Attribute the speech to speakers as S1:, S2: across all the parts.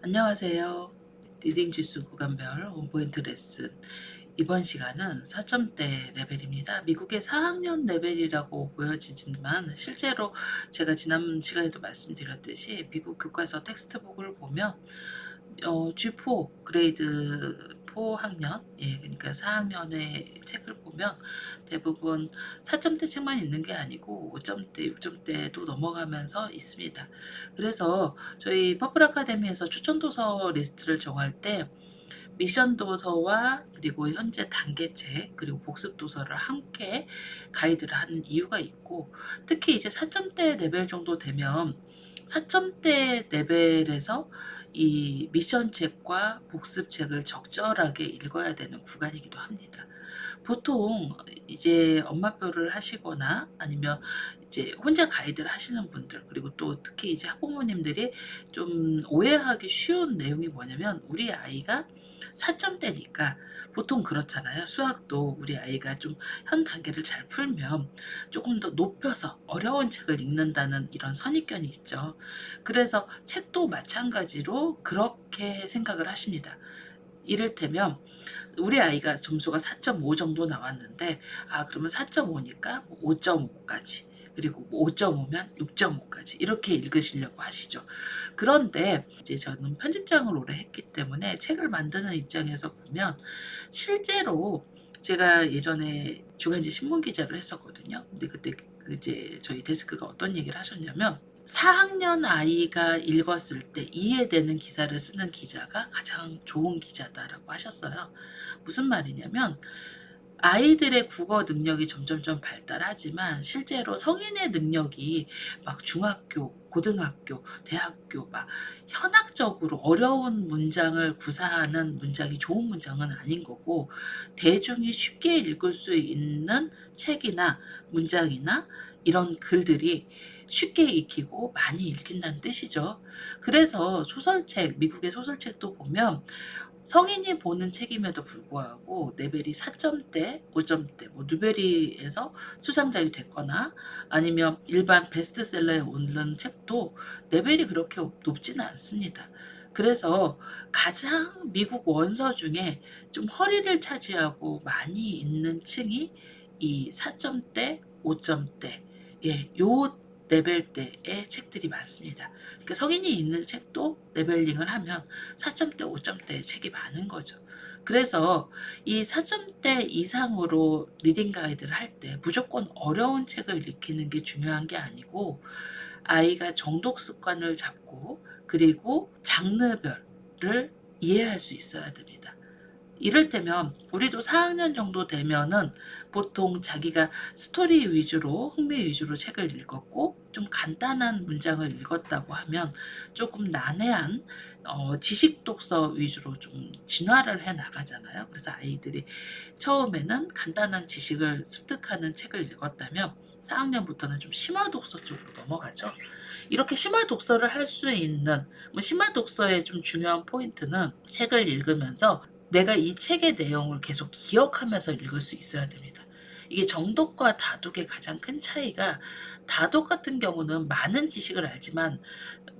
S1: 안녕하세요. 리딩 지수 구간별 원포인트 레슨. 이번 시간은 4점대 레벨입니다. 미국의 4학년 레벨이라고 보여지지만 실제로 제가 지난 시간에도 말씀드렸듯이 미국 교과서 텍스트북을 보면 G4 그레이드 4 학년, 그러니까 4학년의 책을 보면 대부분 4점대 책만 있는 게 아니고 5점대, 6점대도 넘어가면서 있습니다. 그래서 저희 퍼플 아카데미에서 추천 도서 리스트를 정할 때 미션 도서와 그리고 현재 단계책 그리고 복습 도서를 함께 가이드를 하는 이유가 있고, 특히 이제 4점대 레벨 정도 되면 4점대 레벨에서 이 미션 책과 복습 책을 적절하게 읽어야 되는 구간이기도 합니다. 보통 이제 엄마표를 하시거나 아니면 이제 혼자 가이드를 하시는 분들, 그리고 또 특히 이제 학부모님들이 좀 오해하기 쉬운 내용이 뭐냐면, 우리 아이가 4점대니까 보통 그렇잖아요. 수학도 우리 아이가 좀 현 단계를 잘 풀면 조금 더 높여서 어려운 책을 읽는다는 이런 선입견이 있죠. 그래서 책도 마찬가지로 그렇게 생각을 하십니다. 이를테면 우리 아이가 점수가 4.5 정도 나왔는데, 그러면 4.5니까 5.5까지, 그리고 5.5면 6.5까지 이렇게 읽으시려고 하시죠. 그런데 이제 저는 편집장을 오래 했기 때문에 책을 만드는 입장에서 보면, 실제로 제가 예전에 주간지 신문 기자를 했었거든요. 근데 그때 이제 저희 데스크가 어떤 얘기를 하셨냐면, 4학년 아이가 읽었을 때 이해되는 기사를 쓰는 기자가 가장 좋은 기자다라고 하셨어요. 무슨 말이냐면, 아이들의 국어 능력이 점점점 발달하지만 실제로 성인의 능력이 막 중학교, 고등학교, 대학교 막 현학적으로 어려운 문장을 구사하는 문장이 좋은 문장은 아닌 거고, 대중이 쉽게 읽을 수 있는 책이나 문장이나 이런 글들이 쉽게 익히고 많이 읽힌다는 뜻이죠. 그래서 소설책, 미국의 소설책도 보면 성인이 보는 책임에도 불구하고 레벨이 4점대, 5점대, 뭐 누베리에서 수상작이 됐거나 아니면 일반 베스트셀러에 오른 책도 레벨이 그렇게 높지는 않습니다. 그래서 가장 미국 원서 중에 좀 허리를 차지하고 많이 있는 층이 이 4점대, 5점대, 요 레벨대의 책들이 많습니다. 그러니까 성인이 읽는 책도 레벨링을 하면 4점대, 5점대 책이 많은 거죠. 그래서 이 4점대 이상으로 리딩 가이드를 할 때 무조건 어려운 책을 익히는 게 중요한 게 아니고, 아이가 정독 습관을 잡고 그리고 장르별을 이해할 수 있어야 됩니다. 이를테면 우리도 4학년 정도 되면은 보통 자기가 스토리 위주로, 흥미 위주로 책을 읽었고 좀 간단한 문장을 읽었다고 하면 조금 난해한 지식 독서 위주로 좀 진화를 해 나가잖아요. 그래서 아이들이 처음에는 간단한 지식을 습득하는 책을 읽었다면 4학년부터는 좀 심화 독서 쪽으로 넘어가죠. 이렇게 심화 독서를 할 수 있는, 심화 독서의 좀 중요한 포인트는 책을 읽으면서 내가 이 책의 내용을 계속 기억하면서 읽을 수 있어야 됩니다. 이게 정독과 다독의 가장 큰 차이가, 다독 같은 경우는 많은 지식을 알지만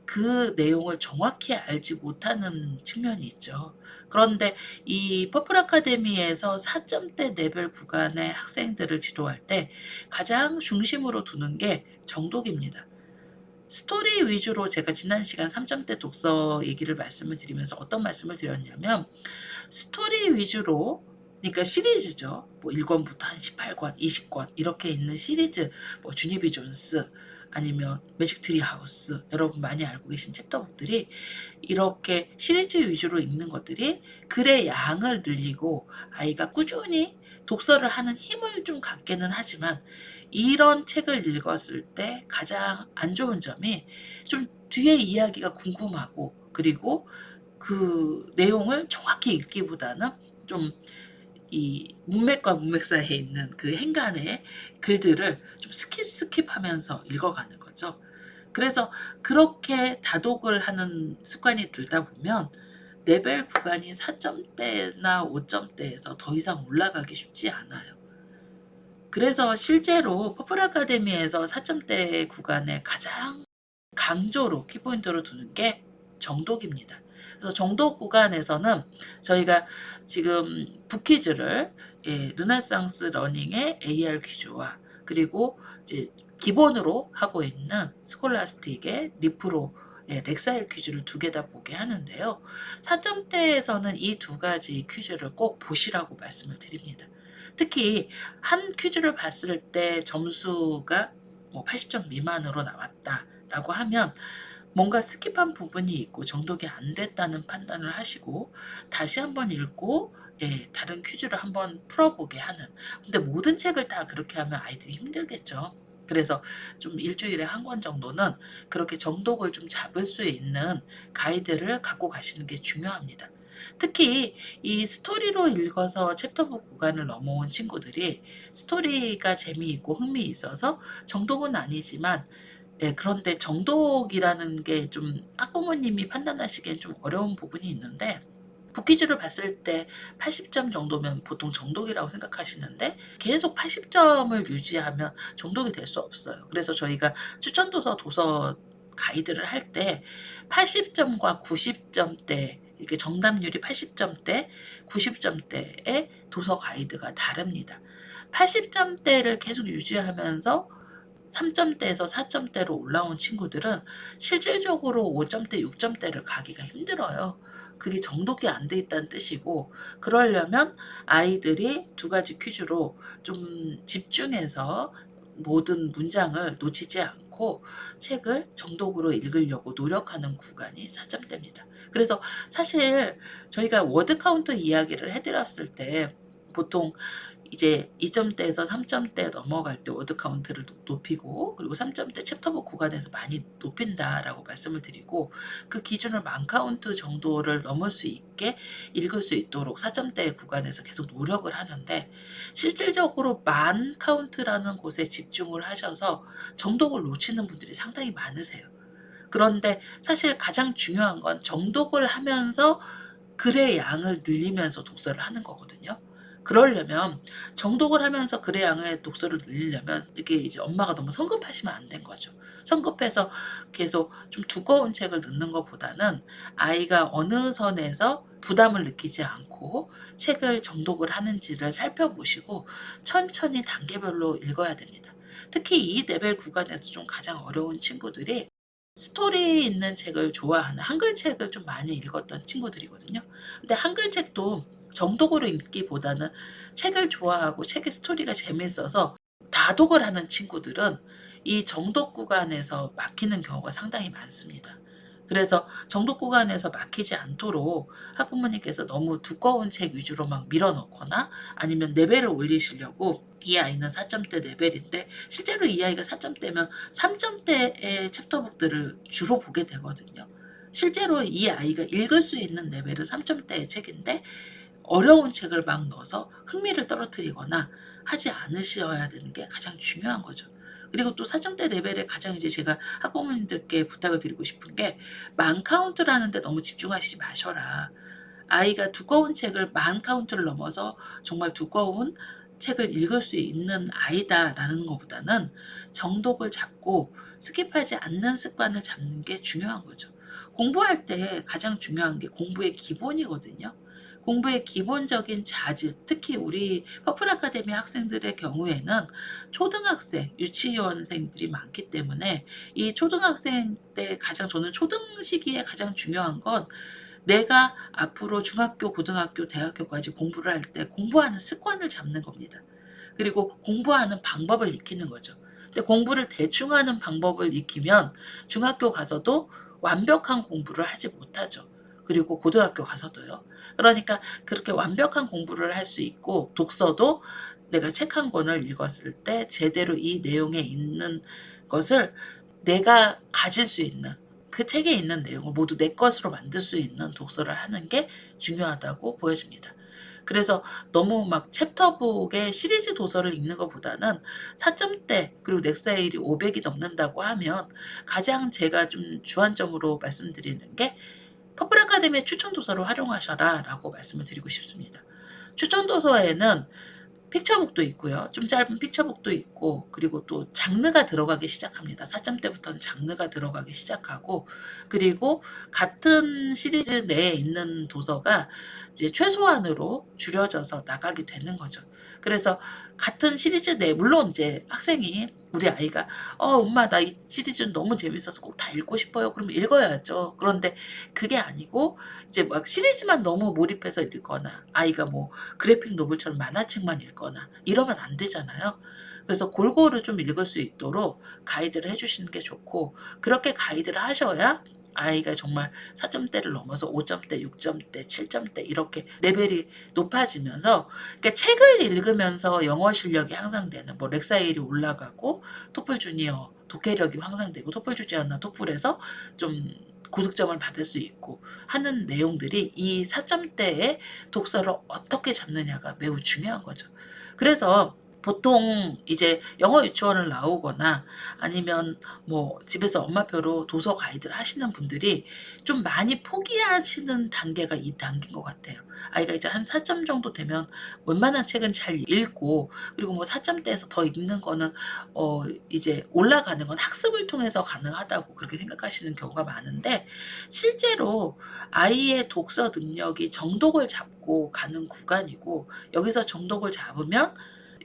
S1: 그 내용을 정확히 알지 못하는 측면이 있죠. 그런데 이 퍼플 아카데미에서 4점대 레벨 구간의 학생들을 지도할 때 가장 중심으로 두는 게 정독입니다. 스토리 위주로 제가 지난 시간 3점대 독서 얘기를 말씀을 드리면서 어떤 말씀을 드렸냐면, 스토리 위주로, 그러니까 시리즈죠. 뭐 1권부터 한 18권, 20권 이렇게 있는 시리즈, 뭐 주니비 존스 아니면 매직 트리 하우스, 여러분 많이 알고 계신 챕터북들이 이렇게 시리즈 위주로 읽는 것들이 글의 양을 늘리고 아이가 꾸준히 독서를 하는 힘을 좀 갖게는 하지만, 이런 책을 읽었을 때 가장 안 좋은 점이 좀 뒤에 이야기가 궁금하고 그리고 그 내용을 정확히 읽기보다는 좀 이 문맥과 문맥 사이에 있는 그 행간의 글들을 좀 스킵하면서 읽어가는 거죠. 그래서 그렇게 다독을 하는 습관이 들다 보면 레벨 구간이 4점대나 5점대에서 더 이상 올라가기 쉽지 않아요. 그래서 실제로 퍼플 아카데미에서 4점대 구간에 가장 강조로 키포인트로 두는 게 정독입니다. 그래서 정독 구간에서는 저희가 지금 북퀴즈를 르네상스 러닝의 AR 퀴즈와 그리고 이제 기본으로 하고 있는 스콜라스틱의 리프로 렉사일 퀴즈를 두 개 다 보게 하는데요. 4점대에서는 이 두 가지 퀴즈를 꼭 보시라고 말씀을 드립니다. 특히 한 퀴즈를 봤을 때 점수가 뭐 80점 미만으로 나왔다라고 하면 뭔가 스킵한 부분이 있고 정독이 안 됐다는 판단을 하시고 다시 한번 읽고 다른 퀴즈를 한번 풀어보게 하는. 근데 모든 책을 다 그렇게 하면 아이들이 힘들겠죠. 그래서 좀 일주일에 한 권 정도는 그렇게 정독을 좀 잡을 수 있는 가이드를 갖고 가시는 게 중요합니다. 특히 이 스토리로 읽어서 챕터북 구간을 넘어온 친구들이 스토리가 재미있고 흥미있어서 정독은 아니지만 그런데 정독이라는 게 좀 학부모님이 판단하시기엔 좀 어려운 부분이 있는데 북퀴즈를 봤을 때 80점 정도면 보통 정독이라고 생각하시는데 계속 80점을 유지하면 정독이 될 수 없어요. 그래서 저희가 추천도서 도서 가이드를 할 때 80점과 90점대 이렇게 정답률이 80점대, 90점대의 도서 가이드가 다릅니다. 80점대를 계속 유지하면서 3점대에서 4점대로 올라온 친구들은 실질적으로 5점대, 6점대를 가기가 힘들어요. 그게 정독이 안 돼 있다는 뜻이고, 그러려면 아이들이 두 가지 퀴즈로 좀 집중해서 모든 문장을 놓치지 않고 책을 정독으로 읽으려고 노력하는 구간이 4점대입니다. 그래서 사실 저희가 워드 카운터 이야기를 해드렸을 때 보통 이제 2점대에서 3점대 넘어갈 때 워드 카운트를 높이고 그리고 3점대 챕터북 구간에서 많이 높인다라고 말씀을 드리고 그 기준을 만 카운트 정도를 넘을 수 있게 읽을 수 있도록 4점대 구간에서 계속 노력을 하는데 실질적으로 만 카운트라는 곳에 집중을 하셔서 정독을 놓치는 분들이 상당히 많으세요. 그런데 사실 가장 중요한 건 정독을 하면서 글의 양을 늘리면서 독서를 하는 거거든요. 그러려면 정독을 하면서 글의 양의 독서를 늘리려면 이게 이제 엄마가 너무 성급하시면 안 된 거죠. 성급해서 계속 좀 두꺼운 책을 넣는 것보다는 아이가 어느 선에서 부담을 느끼지 않고 책을 정독을 하는지를 살펴보시고 천천히 단계별로 읽어야 됩니다. 특히 이 레벨 구간에서 좀 가장 어려운 친구들이 스토리 있는 책을 좋아하는 한글 책을 좀 많이 읽었던 친구들이거든요. 근데 한글 책도 정독으로 읽기보다는 책을 좋아하고 책의 스토리가 재밌어서 다독을 하는 친구들은 이 정독 구간에서 막히는 경우가 상당히 많습니다. 그래서 정독 구간에서 막히지 않도록 학부모님께서 너무 두꺼운 책 위주로 막 밀어넣거나 아니면 레벨을 올리시려고 이 아이는 4점대 레벨인데 실제로 이 아이가 4점대면 3점대의 챕터북들을 주로 보게 되거든요. 실제로 이 아이가 읽을 수 있는 레벨은 3점대의 책인데 어려운 책을 막 넣어서 흥미를 떨어뜨리거나 하지 않으셔야 되는 게 가장 중요한 거죠. 그리고 또 4점대 레벨에 가장 이제 제가 학부모님들께 부탁을 드리고 싶은 게 만 카운트라는 데 너무 집중하시지 마셔라. 아이가 두꺼운 책을 만 카운트를 넘어서 정말 두꺼운 책을 읽을 수 있는 아이다라는 것보다는 정독을 잡고 스킵하지 않는 습관을 잡는 게 중요한 거죠. 공부할 때 가장 중요한 게 공부의 기본이거든요. 공부의 기본적인 자질, 특히 우리 퍼플 아카데미 학생들의 경우에는 초등학생, 유치원생들이 많기 때문에 이 초등학생 때 가장 저는 초등 시기에 가장 중요한 건 내가 앞으로 중학교, 고등학교, 대학교까지 공부를 할 때 공부하는 습관을 잡는 겁니다. 그리고 공부하는 방법을 익히는 거죠. 근데 공부를 대충 하는 방법을 익히면 중학교 가서도 완벽한 공부를 하지 못하죠. 그리고 고등학교 가서도요. 그러니까 그렇게 완벽한 공부를 할 수 있고 독서도 내가 책 한 권을 읽었을 때 제대로 이 내용에 있는 것을 내가 가질 수 있는 그 책에 있는 내용을 모두 내 것으로 만들 수 있는 독서를 하는 게 중요하다고 보여집니다. 그래서 너무 막 챕터북의 시리즈 도서를 읽는 것보다는 4점대 그리고 넥사일이 500이 넘는다고 하면 가장 제가 좀 주안점으로 말씀드리는 게 퍼플 아카데미의 추천 도서를 활용하셔라 라고 말씀을 드리고 싶습니다. 추천 도서에는 픽처북도 있고요. 좀 짧은 픽처북도 있고, 그리고 또 장르가 들어가기 시작합니다. 4점대부터는 장르가 들어가기 시작하고, 그리고 같은 시리즈 내에 있는 도서가 이제 최소한으로 줄여져서 나가게 되는 거죠. 그래서 같은 시리즈 내, 물론 이제 학생이, 우리 아이가 엄마 나 이 시리즈는 너무 재밌어서 꼭 다 읽고 싶어요. 그러면 읽어야죠. 그런데 그게 아니고 이제 막 시리즈만 너무 몰입해서 읽거나, 아이가 뭐 그래픽 노블처럼 만화책만 읽거나 이러면 안 되잖아요. 그래서 골고루 좀 읽을 수 있도록 가이드를 해 주시는 게 좋고, 그렇게 가이드를 하셔야 아이가 정말 4점대를 넘어서 5점대, 6점대, 7점대 이렇게 레벨이 높아지면서, 그러니까 책을 읽으면서 영어 실력이 향상되는, 뭐 렉사일이 올라가고 토플 주니어 독해력이 향상되고, 토플 주니어나 토플에서 좀 고득점을 받을 수 있고 하는 내용들이, 이 4점대의 독서를 어떻게 잡느냐가 매우 중요한 거죠. 그래서 보통 이제 영어 유치원을 나오거나 아니면 뭐 집에서 엄마표로 도서 가이드를 하시는 분들이 좀 많이 포기하시는 단계가 이 단계인 것 같아요. 아이가 이제 한 4점 정도 되면 웬만한 책은 잘 읽고, 그리고 뭐 4점대에서 더 읽는 거는 이제 올라가는 건 학습을 통해서 가능하다고 그렇게 생각하시는 경우가 많은데, 실제로 아이의 독서 능력이 정독을 잡고 가는 구간이고, 여기서 정독을 잡으면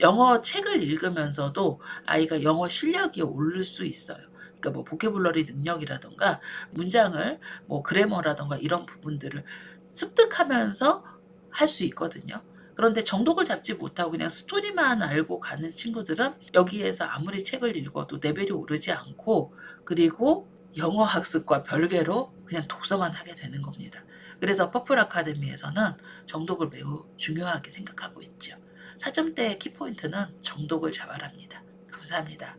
S1: 영어 책을 읽으면서도 아이가 영어 실력이 오를 수 있어요. 그러니까 뭐 보캐블러리 능력이라든가 문장을 뭐 그래머라든가 이런 부분들을 습득하면서 할 수 있거든요. 그런데 정독을 잡지 못하고 그냥 스토리만 알고 가는 친구들은 여기에서 아무리 책을 읽어도 레벨이 오르지 않고, 그리고 영어 학습과 별개로 그냥 독서만 하게 되는 겁니다. 그래서 퍼플 아카데미에서는 정독을 매우 중요하게 생각하고 있죠. 4점대의 키포인트는 정독을 잡아랍니다. 감사합니다.